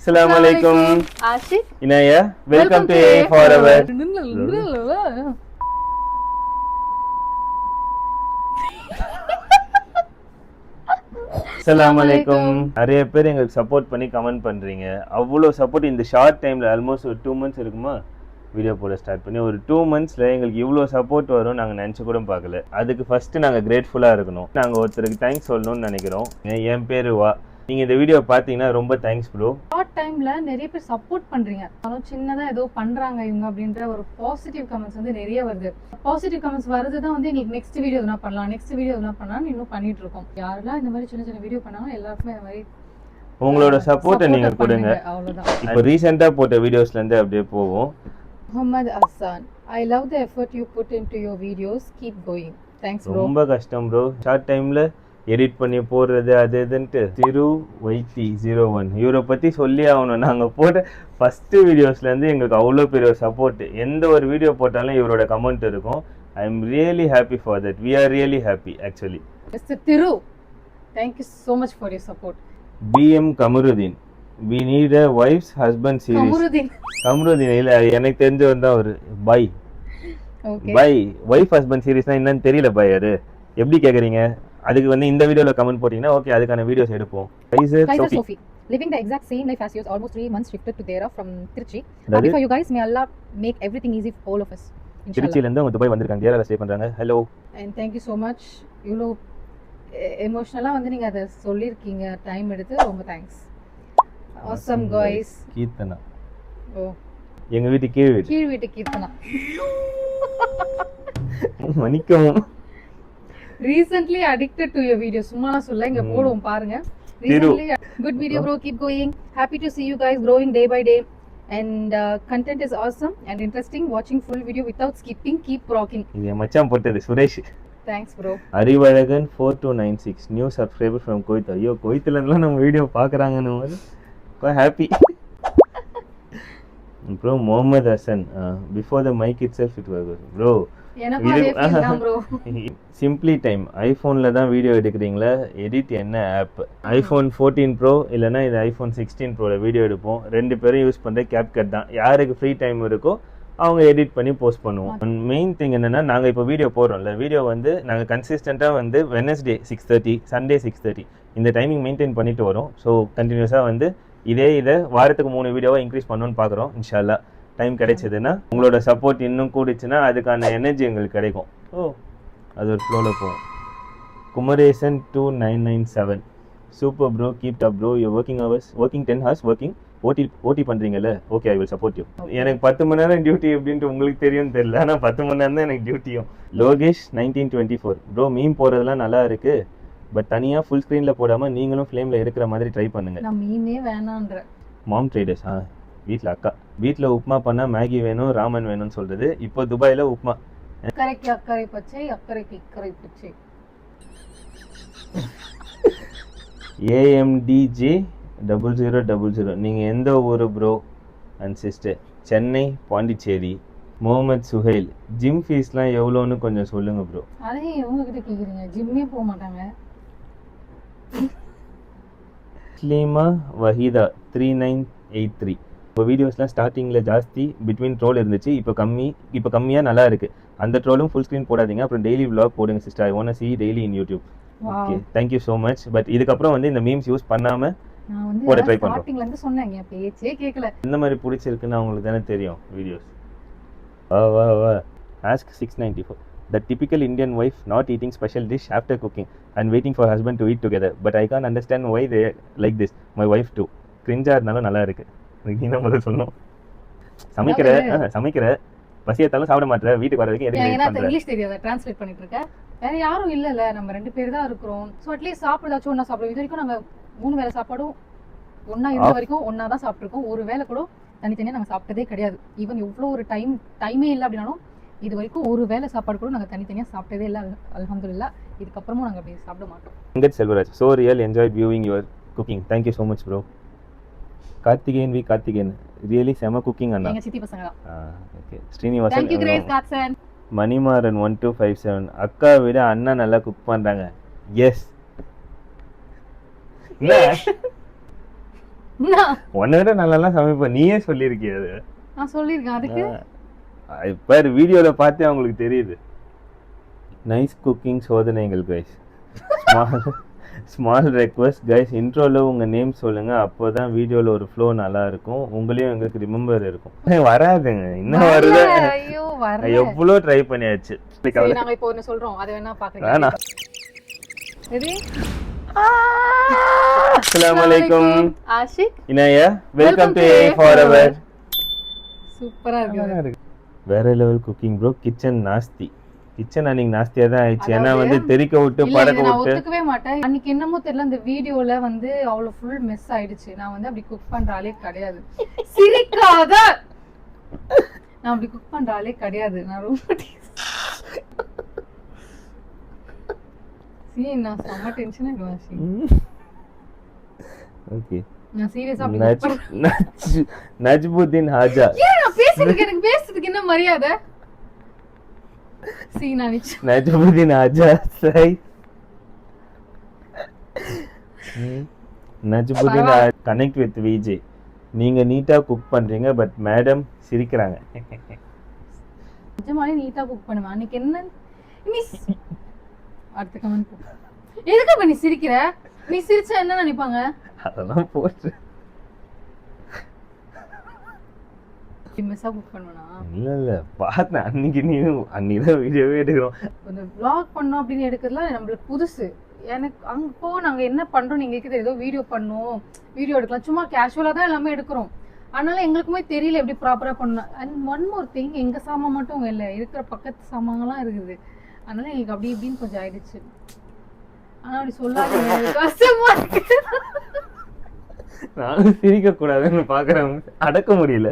Assalamualaikum. Ashik. Inaya, welcome to A Forever. Assalamualaikum. நிறைய பேர் எங்களுக்கு சப்போர்ட் பண்ணி கமெண்ட் பண்றீங்க. அவ்வளோ சப்போர்ட் இந்த ஷார்ட் டைம்ல ஆல்மோஸ்ட் ஒரு 2 months இருக்குமா வீடியோ போட ஸ்டார்ட் பண்ணி ஒரு 2 monthsல எங்களுக்கு இவ்வளோ சப்போர்ட் வரும் நாங்கள் நினச்சி கூட பார்க்கல. அதுக்கு ஃபர்ஸ்ட் நாங்கள் கிரேட்ஃபுல்லாக இருக்கணும். நாங்கள் ஒருத்தருக்கு தேங்க்ஸ் சொல்லணும்னு நினைக்கிறோம். என் பேர் வா. நீங்க இந்த வீடியோ பாத்தீங்கன்னா ரொம்ப தேங்க்ஸ் ப்ரோ. ஷார்ட் டைம்ல நிறைய பேர் சப்போர்ட் பண்றீங்க. ஆனா சின்னதா ஏதோ பண்றாங்க இவங்க அப்படின்ற ஒரு பாசிட்டிவ் கமெண்ட்ஸ் வந்து நிறைய வருது. பாசிட்டிவ் கமெண்ட்ஸ் வருதுதான் வந்து எங்களுக்கு நெக்ஸ்ட் வீடியோ எதுனா பண்ணலாம், நெக்ஸ்ட் வீடியோ எதுனா பண்ணலாம் இன்னும் பண்ணிட்டு இருக்கோம். யாரெல்லாம் இந்த மாதிரி சின்ன சின்ன வீடியோ பண்ணாங்க எல்லாருக்குமே இந்த மாதிரி உங்களோட சப்போர்ட்டை நீங்க கொடுங்க. அவ்வளவுதான். இப்போ ரீசெண்டா போட்ட வீடியோஸ்ல இருந்து அப்படியே போவோம். Mohammed Hasan, I love the effort you put into your videos. Keep going. Thanks bro. ரொம்ப கஷ்டம் ப்ரோ. ஷார்ட் டைம்ல எடிட் பண்ணி போடுறது அது இதுன்ட்டு. திரு வைத்தி 01 இவரை பற்றி சொல்லி ஆகணும். நாங்கள் போட்ட ஃபஸ்ட்டு வீடியோஸ்லேருந்து எங்களுக்கு அவ்வளோ பெரிய சப்போர்ட். எந்த ஒரு வீடியோ போட்டாலும் இவரோட கமெண்ட் இருக்கும். I am really happy for that. We are really happy actually. Mister திரு, thank you so much for your support. PM Kamarudeen, we need a wife's husband series. Kamarudeen இல்லை, எனக்கு தெரிஞ்ச வந்தா ஒரு பை பை வைஃப் ஹஸ்பண்ட் சீரிஸ்னா என்னன்னு தெரியல பை. அது எப்படி கேட்குறீங்க? அதுக்கு வந்து இந்த வீடியோல கமெண்ட் போட்டீங்கன்னா ஓகே அதுக்கான வீடியோஸ் எடுப்போம். Kaiser Sophie, living the exact same life as yours, almost 3 months shifted to Dera from Trichy. Happy for you guys. May Allah make everything easy for all of us. திருச்சியில இருந்து அவங்க Dubai வந்திருக்காங்க. தேரால stay பண்றாங்க. Hello and thank you so much. இவ்வளோ எமோஷனலா வந்து நீங்க அதை சொல்லியிருக்கீங்க, டைம் எடுத்து ரொம்ப தேங்க்ஸ். awesome guys. கீர்த்தனா, ஓ எங்க வீட்டு கீழ் வீட்டு Keerthana. மணிக்கம் recently addicted to your video. சும்மா சொல்ல இங்க போடுவோம் பாருங்க. recently good video bro, keep going. Happy to see you guys growing day by day and content is awesome and interesting. Watching full video without skipping. Keep rocking. இது மச்சான் போட்டது Suresh. Thanks bro. Arivazhagan 4296 new subscriber from கோயத். ஐயோ கோயத்துல இருந்தெல்லாம் நம்ம வீடியோ பாக்குறாங்கன்னு quite happy. bro Mohammed Hasan, before the mic itself it was bro. Simply time ஐஃபோனில் தான் வீடியோ எடுக்கிறீங்களா? எடிட் என்ன ஆப்? ஐஃபோன் 14 ப்ரோ இல்லைனா இது ஐஃபோன் 16 ப்ரோவில் வீடியோ எடுப்போம். ரெண்டு பேரும் யூஸ் பண்ணுற கேப்கட் தான். யாருக்கு ஃப்ரீ டைம் இருக்கோ அவங்க எடிட் பண்ணி போஸ்ட் பண்ணுவோம். மெயின் திங் என்னென்னா நாங்கள் இப்போ வீடியோ போடுறோம்ல, வீடியோ வந்து நாங்கள் கன்சிஸ்டண்ட்டாக வந்து வெனஸ்டே 6:30 சண்டே 6:30 இந்த டைமிங் மெயின்டைன் பண்ணிட்டு வரோம். ஸோ கண்டினியூஸாக வந்து இதை வாரத்துக்கு 3 வீடியோவை இன்க்ரீஸ் பண்ணணும்னு பார்க்குறோம். இன்ஷால்லா டைம் கிடைச்சதுன்னா உங்களோட சப்போர்ட் இன்னும் கூடிச்சுன்னா அதுக்கான எனர்ஜி எங்களுக்கு கிடைக்கும். அது ஒரு ஃப்ளோவில் போகும். Kumaresan 2997 super bro, keep up bro. You working 10 hours working OT பண்ணுறீங்கல்ல? Okay I will support you. எனக்கு 10 மணி நேரம் டியூட்டி எப்படின்ட்டு உங்களுக்கு தெரியும் தெரியல, ஆனால் 10 மணி நேரம் தான் எனக்கு டியூட்டியும். லோகேஷ் 1924 ப்ரோ, மீம் போடுறதுலாம் நல்லா இருக்கு, பட் தனியாக ஃபுல் ஸ்க்ரீனில் போடாமல் நீங்களும் ஃப்ளேமில் இருக்கிற மாதிரி ட்ரை பண்ணுங்க. நான் மீமே வேணான்ற மாம் ட்ரேடர்ஸ் வீட்டில் அக்கா வீட்டில் உப்புமா பண்ணால் மேகி வேணும் ராமன் வேணும்னு சொல்கிறது. இப்போ துபாயில் உப்புமா. அக்கறைக்கு அக்கறை பச்சை, அக்கறைக்கு இக்கறை பச்சை. AMDJ 0000 நீங்கள் எந்த ஊர் bro and sister? Chennai, Pondicherry. Mohammed Suhail, gym ஃபீஸ்லாம் எவ்வளோன்னு கொஞ்சம் சொல்லுங்கள் ப்ரோ. அதே உங்ககிட்ட கேட்குறீங்க, ஜிம்மே போக மாட்டாங்க. ஸ்லீமா வஹீதா 3983 இப்போ வீடியோஸ்லாம் ஸ்டார்டிங்கில் ஜாஸ்தி பிட்வீன் ட்ரோல் இருந்துச்சு, இப்போ கம்மியாக நல்லா இருக்குது. அந்த ட்ரோலும் ஃபுல் ஸ்க்ரீன் போடாதீங்க. அப்புறம் டெய்லி vlog போடுங்க sister. I want to see daily in YouTube. Okay thank you so much. But இதுக்கப்புறம் வந்து இந்த மீம்ஸ் யூஸ் பண்ணாமல் போட ட்ரை பண்ணுறோம். ஸ்டார்டிங்ல இருந்து சொன்னேன், பேச்சே கேட்கல. இந்த மாதிரி பிடிச்சிருக்குன்னு அவங்களுக்கு தானே தெரியும் வீடியோஸ். வா ask 694 the typical Indian wife not eating special dish after cooking and waiting for husband to eat together, but I can't understand why they like this. My wife too. கிரிஞ்சா இருந்தாலும் நல்லா இருக்கு. நீ என்ன முதல்ல சொன்னோம்? சமைக்கிற பசியத்தாலும் சாப்பிட மாட்டேற, வீட்டுக்கு வர வரைக்கும் எதுக்கு இங்கிலீஷ் தெரியாத ட்ரான்ஸ்லேட் பண்ணிட்டு இருக்க? வேற யாரும் இல்லல, நம்ம 2 பேர் தான் இருக்கிறோம். சோ அட்லீஸ்ட் சாப்பிடாச்சும் ஒண்ணா சாப்பிடுவோம். இது வரைக்கும் நாங்க 3 வேளை சாப்பாடும் ஒண்ணா இருந்த வரைக்கும் ஒண்ணா தான் சாப்பிட்டுருக்கோம். ஒரு வேளை கூட தனித்தனியா நாங்க சாப்பிட்டதே கிடையாது. ஈவன் இவ்வளோ ஒரு டைமே இல்லை அப்படின்னாலும் இது வரைக்கும் ஒரு வேளை சாப்பாடு கூட நாங்கள் தனித்தனியாக சாப்பிட்டதே இல்லை. அல்ஹம்துலில்லாஹ். இதுக்கப்புறமும் நாங்கள் அப்படி சாப்பிட மாட்டோம். Venkat Selvaraj, so real enjoyed viewing your cooking. Thank you so much bro. Karthikeyan really செம குக்கிங் அண்ணா. எங்க சித்தி பசங்க தான். Okay Srinivasan, thank you grace Godson. Manimaran 1257 அக்கா விட அண்ணா நல்லா குக் பண்றாங்க. எஸ் உன்னை விட நல்லாலாம் சமைப்பேன், நீயே சொல்லியிருக்கிய அது. நான் சொல்லியிருக்கேன் அதுக்கு. இப்போ வீடியோவில் பார்த்தே அவங்களுக்கு தெரியுது. நைஸ் குக்கிங் சோதனைகள் கைஸ். ஸ்மால் ரெக்வஸ்ட் கைஸ், இன்ட்ரோவில் உங்கள் நேம் சொல்லுங்கள், அப்போ தான் வீடியோவில் ஒரு ஃப்ளோ நல்லா இருக்கும், உங்களையும் எங்களுக்கு ரிமெம்பர் இருக்கும். வராதுங்க, இன்னும் வருது. ஐயோ வரல. எவ்வளோ ட்ரை பண்ணியாச்சு. சரி நாங்க இப்போ ஒன்னு சொல்றோம், அது வேணா பாக்குறீங்க. வேணாம். ரெடி? அஸ்ஸலாமு அலைக்கும். Ashiq, Inaya, welcome to A Forever. சூப்பரா இருக்கு. வேற லெவல் குக்கிங் ப்ரோ. கிச்சன் நாஸ்தி. கிச்சன் அன்னைக்கு நாஸ்தியா தான் ஆயிடுச்சு. ஏன்னா வந்து தெறிக்க விட்டு பறக்க நான் விட்டு ஒத்துக்கவே மாட்டேன். அன்னைக்கு என்னமோ தெரியல, அந்த வீடியோல வந்து அவ்வளவு ஃபுல் மிஸ் ஆயிடுச்சு. நான் வந்து அப்படி குக் பண்ற ஆளே கிடையாது. சிரிக்காத. நான் அப்படி குக் பண்ற ஆளே கிடையாது. நான் ரொம்ப நான் செம்ம டென்ஷன் ஆயிடுவேன். ஓகே, நான் சீரியஸா அப்படி நஜ்முதீன் ஹாஜா. நான் பேசுறதுக்கு எனக்கு பேசுறதுக்கு என்ன மரியாதை? நஜ்முதீன் ஹாஜா சை. Najmudeen connect with Vijay. நீங்க நீட்டா குக் பண்றீங்க, பட் மேடம் சிரிக்கிறாங்க. நிஜமாலே நீட்டா குக் பண்ணுவேன். அன்னைக்கு என்ன நீ அடுத்த கமெண்ட் எதுக்கு அப்ப நீ சிரிக்கிற? நீ சிரிச்சா என்ன நினைப்பாங்க? அதெல்லாம் போட்டு மிஸ்ஸா குக் பண்ணுவனா? இல்ல பார்த்தேன் அன்னைக்கு. அன்னைக்குதான் வீடியோவே எடுக்கிறோம். இந்த vlog பண்ணோம் அப்படின்னு எடுக்கிறதுல நம்மளுக்கு புதுசு. எனக்கு அங்கோ நாங்க என்ன பண்றோம் நீங்களுக்கு ஏதோ வீடியோ பண்ணோம், வீடியோ எடுக்கலாம், சும்மா கேஷுவலா தான் எல்லாமே எடுக்கிறோம். அதனால எங்களுக்குமே தெரியல எப்படி ப்ராப்பரா பண்ணணும். அண்ட் ஒன் மோர் திங், எங்க சாமான் மட்டும் இல்லை, இருக்கிற பக்கத்து சாமான்லாம் இருக்குது. அதனால எங்களுக்கு அப்படி இப்படின்னு கொஞ்சம் ஆயிடுச்சு. ஆனா அப்படி சொல்லாதீங்க, கஷ்டமா இருக்கு. நானும் சிரிக்க கூடாதுன்னு பாக்குறேன், அடக்க முடியல.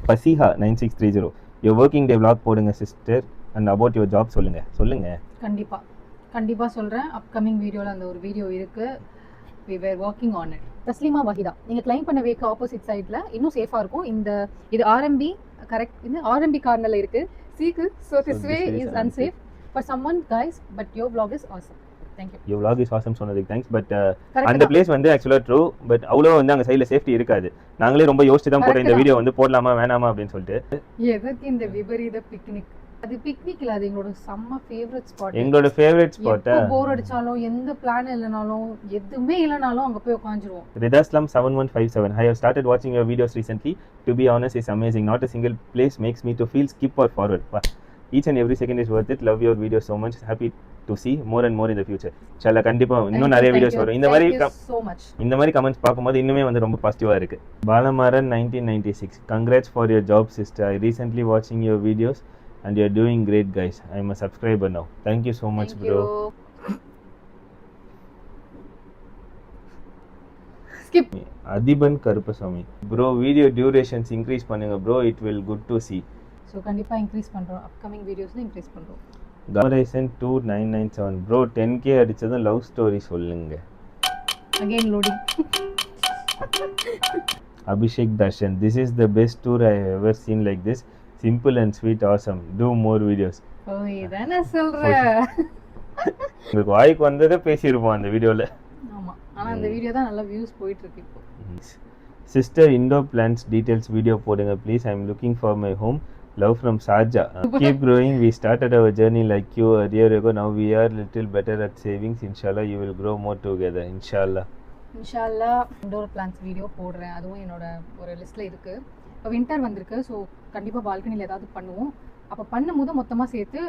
பசிஹா 9630 your working day vlog போடுங்க sister, and about your job சொல்லுங்க. கண்டிப்பா சொல்றேன். அப்கமிங் வீடியோல அந்த ஒரு வீடியோ இருக்கு. we were working on it. Taslima Waheeda, நீங்க கிளைம் பண்ண வேக்கு ஆப்போசிட் சைடுல இன்னும் சேஃபா இருக்கும். இது ஆர்எம்பி கரெக்ட், இது ஆர்எம்பி கார்னர்ல இருக்கு. சீக்கு so this way is unsafe for someone guys, but your vlog is awesome. Thank you. your vlog is awesome சொன்னதுக்கு thanks. but அந்த பிளேஸ் வந்து actually true, but அவ்வளவு வந்து அங்க சைடுல சேஃப்டி இருக்காது. நாங்களே ரொம்ப யோசிச்சு தான் போறோம் இந்த வீடியோ வந்து போடலாமா வேணாமா அப்படின்னு சொல்லிட்டு. எதுக்கு இந்த விபரீத பிக்னிக்? அது பிக்னிக் இல்ல, அது எங்களோட செம்ம ஃபேவரட் ஸ்பாட். எங்களோட ஃபேவரட் ஸ்பாட். போர் அடிச்சாலும் எந்த பிளான் இல்லனாலும் எதுவுமே இல்லனாலும் அங்க போய் உட்கார்ந்துருவோம். ரிதாஸ்லாம் 7157 I have started watching your videos recently. To be honest, it's amazing. Not a single place makes me to feel skip or forward. Each and every second is worth it. Love your videos so much. Happy to see more and more in the future. Inshallah கண்டிப்பா இன்னும் நிறைய videos வரும். இந்த மாதிரி comments பாக்கும்போது இன்னுமே வந்து ரொம்ப பாசிட்டிவா இருக்கு. பாலமாரன் 1996 congrats for your job sister. I recently watching your videos and you are doing great guys. I am a subscriber now. Thank you so much bro. Skip. Athiban Karuppasamy bro, video durations increase பண்ணுங்க bro, it will good to see. So கண்டிப்பா increase பண்றோம், upcoming வீடியோஸ்ல increase பண்றோம். Gauraisen 2997 bro, 10k அடிச்சதும் love story சொல்லுங்க. Again loading. Abhishek Darshan, this is the best tour I have ever seen like this. Simple and sweet, awesome. Do more videos. ஓ இதானே சொல்றேன். உங்களுக்கு வாய்க்கு வந்ததே பேசியிருப்போம் அந்த வீடியோல. ஆமா, ஆனா அந்த வீடியோ தான் நல்ல வியூஸ் போயிட்டு இருக்கு இப்போ. Sister indoor plants details video போடுங்க please. I am looking for my home. Love from Saja. Keep growing. We started our journey like you a year ago. Now we are little better at savings. Inshallah you will grow more together. Inshallah indoor plans video போடுறேன். அதுவும் என்னோட ஒரு லிஸ்ட்ல இருக்கு. இப்போ winter வந்திருக்கு, so கண்டிப்பா பால்கனியில் ஏதாவது பண்ணுவோம். அப்போ பண்ணும்போது மொத்தமாக சேர்த்து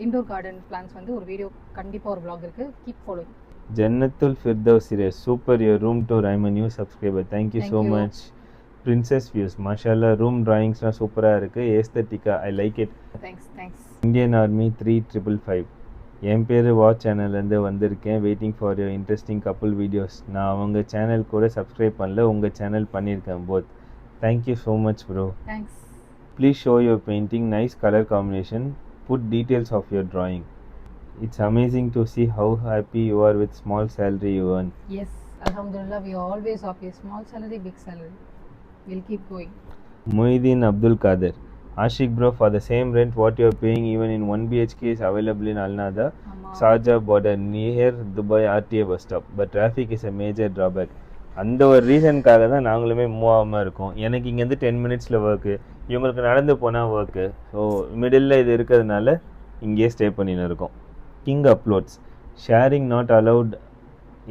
இண்டோர் கார்டன் பிளான்ஸ் வந்து ஒரு வீடியோ கண்டிப்பாக ஒரு vlog இருக்கு. Keep following. Jannatul Firdaus series super, your room tour. I'm a new subscriber. Thank you so much. Princess views mashallah, room drawings na super ah irukku, aesthetica I like it. Thanks. Indian Army 3555 என் பேர் watch சேனல்லேருந்து வந்திருக்கேன். Waiting for your interesting couple videos. நான் அவங்க channel கூட subscribe பண்ணல, உங்கள் channel பண்ணியிருக்கேன் both. Thank you so much bro. Thanks. Please show your painting, nice colour combination, put details of your drawing. It's amazing to see how happy you are with small salary you earn. Yes, alhamdulillah, we are always happy. Small salary, big salary. We'll keep going. Muhyiddin Abdul Qadir, Ashik bro, for the same rent what you are paying even in 1 BHK is available in Al Nada, Sharjah border near Dubai RTA bus stop, but traffic is a major drawback. அந்த ஒரு ரீசனுக்காக தான் நாங்களுமே move ஆகாமல் இருக்கோம். எனக்கு இங்கேருந்து 10 மினிட்ஸில் ஒர்க்கு, இவங்களுக்கு நடந்து போனால் ஒர்க்கு. ஸோ மிடில் இது இருக்கிறதுனால இங்கேயே ஸ்டே பண்ணின்னு இருக்கோம். King uploads sharing not allowed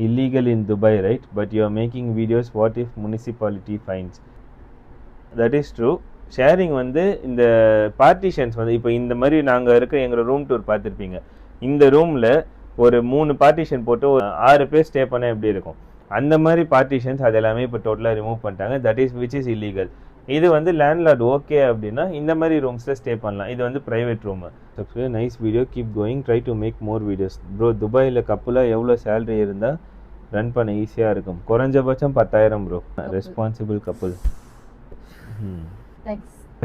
illegal in Dubai right, but you are making videos, what if municipality fines? That is true. Sharing வந்து இந்த பார்ட்டிஷன்ஸ் வந்து இப்போ இந்த மாதிரி நாங்கள் இருக்க எங்களோட ரூம் டூர் பார்த்துருப்பீங்க. இந்த ரூமில் ஒரு 3 பார்ட்டிஷன் போட்டு ஒரு 6 பேர் ஸ்டே பண்ண எப்படி இருக்கும், அந்த மாதிரி பார்ட்டிஷன்ஸ் அது எல்லாமே இப்போ டோட்டலாக ரிமூவ் பண்ணிட்டாங்க. That is which is illegal. இது வந்து லேண்ட்லார்ட் ஓகே அப்படின்னா இந்த மாதிரி ரூம்ஸில் ஸ்டே பண்ணலாம். இது வந்து private room. Subscribe, nice video, keep going, try to make more videos. Bro துபாயில் கப்புலாக எவ்வளோ சேலரி இருந்தால் ரன் பண்ண ஈஸியாக இருக்கும்? குறைஞ்சபட்சம் 10,000 bro. Responsible couple.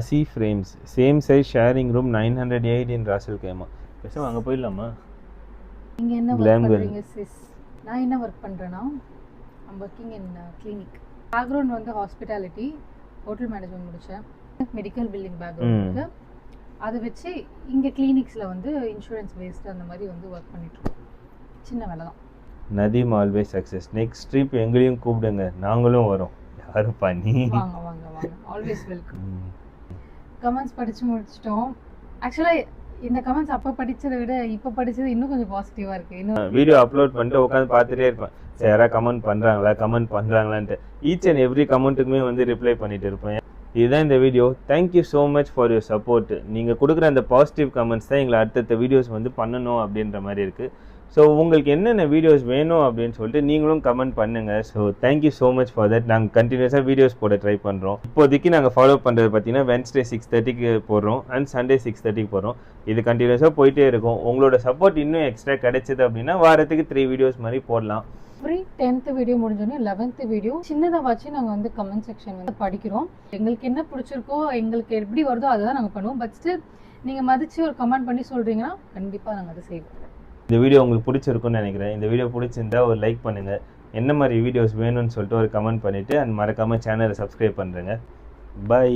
C frames same size sharing room 908 இன் ராசல் கேமா. பேசாம அங்கே போயிடலாமா? நீங்க என்ன Glam ஒர்க் girl. பண்றீங்க சிஸ்? நான் என்ன ஒர்க் பண்றேன்னா I'm working in clinic. Background வந்து ஹாஸ்பிட்டாலிட்டி, ஹோட்டல் மேனேஜ்மெண்ட் முடித்தேன். மெடிக்கல் பில்டிங் பேக்ரவுண்ட் இருக்கு. அதை வச்சு இங்கே கிளினிக்ஸில் வந்து இன்சூரன்ஸ் பேஸ்டு அந்த மாதிரி வந்து ஒர்க் பண்ணிட்டுருக்கோம். சின்ன வேலை தான். Nadeem always success. Next trip எங்களையும் கூப்பிடுங்க, நாங்களும் வரோம். யாரும் பண்ணி வாங்க வாங்க வாங்க, ஆல்வேஸ் வெல்கம். கமெண்ட்ஸ் படித்து முடிச்சிட்டோம். ஆக்சுவலாக இந்த கமெண்ட்ஸ் அப்போ படித்ததை விட இப்போ படித்தது இன்னும் கொஞ்சம் பாசிட்டிவாக இருக்குது. இன்னும் வீடியோ அப்லோட் பண்ணிட்டு உட்காந்து பார்த்துட்டே இருப்பேன், சரி யாராவது கமெண்ட் பண்ணுறாங்களான்ட்டு. ஈச் அண்ட் எவ்ரி கமெண்ட்டுக்குமே வந்து ரிப்ளை பண்ணிட்டு இருப்பேன். இதுதான் இந்த video. Thank you so much for your support. நீங்கள் கொடுக்குற அந்த பாசிட்டிவ் கமெண்ட்ஸ் தான் எங்களை அடுத்தடுத்த வீடியோஸ் வந்து பண்ணணும் அப்படின்ற மாதிரி இருக்குது. ஸோ உங்களுக்கு என்னென்ன வீடியோஸ் வேணும் அப்படின்னு சொல்லிட்டு நீங்களும் கமெண்ட் பண்ணுங்கள். So thank you so much for that. நாங்கள் கண்டினியூஸாக வீடியோஸ் போட ட்ரை பண்ணுறோம். இப்போதைக்கு நாங்கள் ஃபாலோ பண்ணுறது பார்த்தீங்கன்னா வென்ஸ்டே 6:30க்கு போடுறோம் அண்ட் சண்டே 6:30க்கு போடுறோம். இது கண்டினியூஸாக போயிட்டே இருக்கும். உங்களோட சப்போர்ட் இன்னும் எக்ஸ்ட்ரா கிடைச்சது அப்படின்னா வாரத்துக்கு 3 வீடியோஸ் மாதிரி போடலாம். ஃப்ரீ 10th வீடியோ முடிஞ்சோடனே 11th வீடியோ சின்னதாக வச்சு நாங்கள் வந்து கமெண்ட் செக்ஷன் வந்து படிக்கிறோம். எங்களுக்கு என்ன பிடிச்சிருக்கோ, எங்களுக்கு எப்படி வருதோ அதை தான் நாங்கள் பண்ணுவோம். பட் ஸ்டில் நீங்கள் மதித்து ஒரு கமெண்ட் பண்ணி சொல்கிறீங்கன்னா கண்டிப்பாக நாங்கள் அதை செய்வோம். இந்த வீடியோ உங்களுக்கு பிடிச்சிருக்குன்னு நினைக்கிறேன். இந்த வீடியோ பிடிச்சிருந்தா ஒரு லைக் பண்ணுங்கள், என்ன மாதிரி வீடியோஸ் வேணும்னு சொல்லிட்டு ஒரு கமெண்ட் பண்ணிவிட்டு அண்ட் மறக்காமல் சேனலை சப்ஸ்கிரைப் பண்ணுறேங்க. பை.